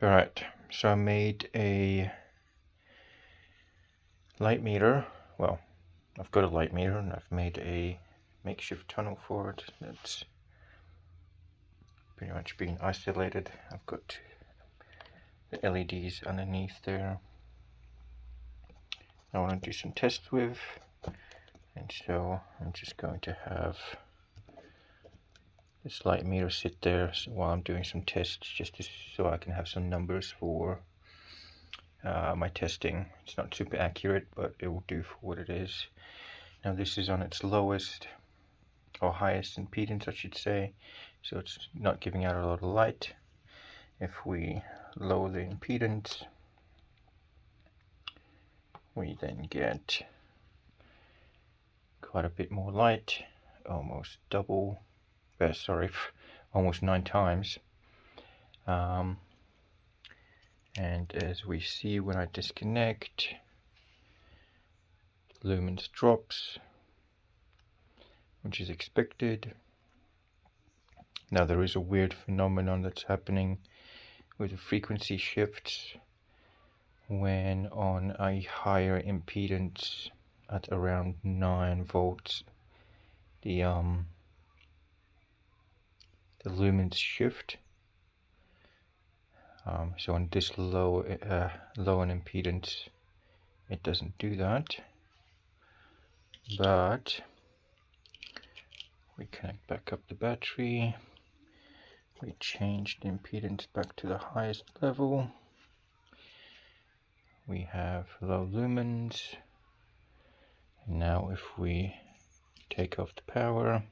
Alright, so I made a light meter. Well, I've got a light meter and I've made a makeshift tunnel for it that's pretty much being isolated. I've got the LEDs underneath there I want to do some tests with, and so I'm just going to have this light meter sit there while I'm doing some tests, just so I can have some numbers for my testing. It's not super accurate, but it will do for what it is. Now this is on its lowest or highest impedance, I should say, so it's not giving out a lot of light. If we lower the impedance, we then get quite a bit more light, almost double, almost 9 times. And as we see, when I disconnect, lumens drops, which is expected. Now there is a weird phenomenon that's happening with the frequency shifts when on a higher impedance at around 9 volts, the lumens shift. So on this low an impedance, it doesn't do that. But we connect back up the battery. We change the impedance back to the highest level. We have low lumens. And now if we take off the power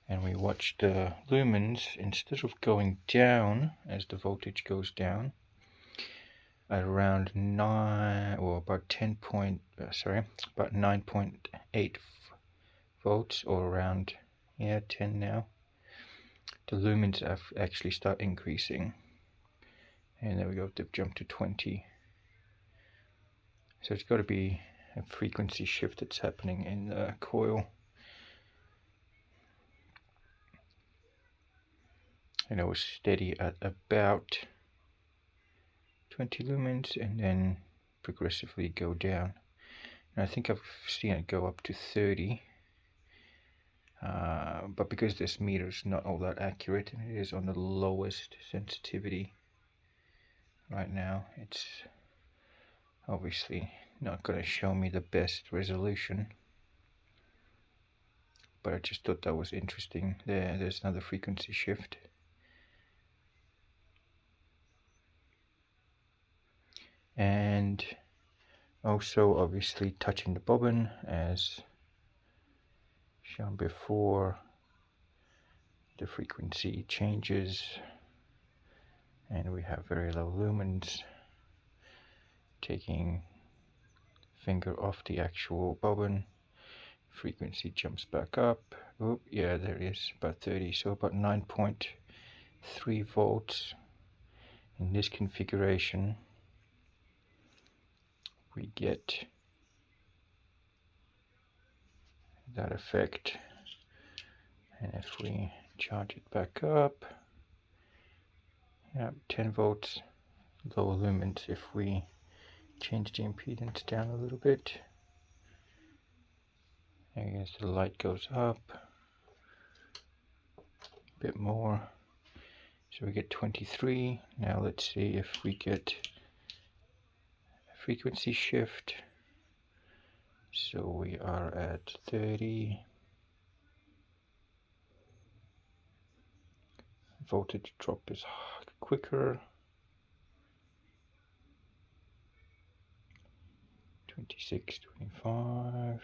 and we watch the lumens, instead of going down as the voltage goes down at around 9 or about 9.8 volts, or around 10 now, the lumens actually start increasing, and there we go, they've jumped to 20. So it's got to be a frequency shift that's happening in the coil. And it was steady at about 20 lumens and then progressively go down. And I think I've seen it go up to 30. But because this meter is not all that accurate and it is on the lowest sensitivity right now, it's obviously not going to show me the best resolution. But I just thought that was interesting. There's another frequency shift. And also obviously touching the bobbin as shown before, the frequency changes and we have very low lumens. Taking finger off the actual bobbin, frequency jumps back up. Oh yeah, there it is, about 30, so about 9.3 volts in this configuration. We get that effect, and if we charge it back up, 10 volts, lower lumens. If we change the impedance down a little bit, I guess the light goes up a bit more, so we get 23. Now let's see if we get a frequency shift. So we are at 30. Voltage drop is quicker. 26, 25.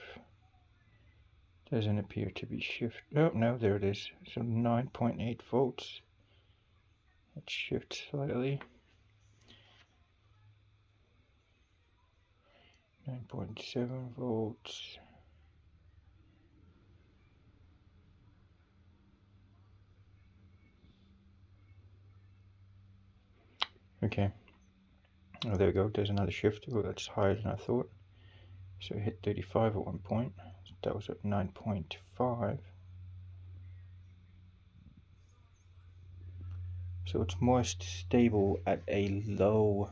Doesn't appear to be shift. Oh no, there it is. So 9.8 volts. It shifts slightly. 9.7 volts. Okay. Oh, there we go. There's another shift. Oh, that's higher than I thought. So it hit 35 at one point. That was at 9.5. So it's more stable at a low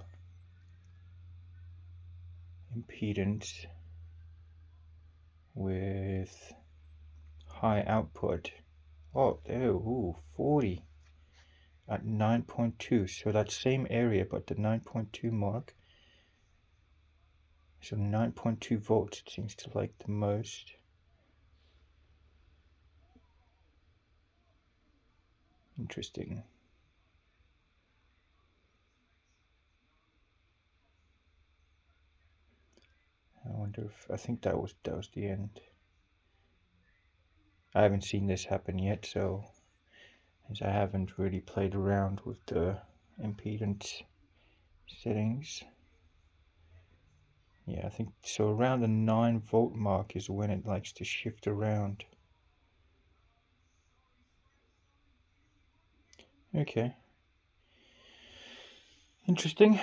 impedance with high output. Oh, there, ooh, 40 at 9.2. So that same area, but the 9.2 mark. So 9.2 volts it seems to like the most. Interesting. I wonder if, I think that was the end. I haven't seen this happen yet, so as I haven't really played around with the impedance settings. Yeah, I think so. Around the 9 volt mark is when it likes to shift around. Okay. Interesting.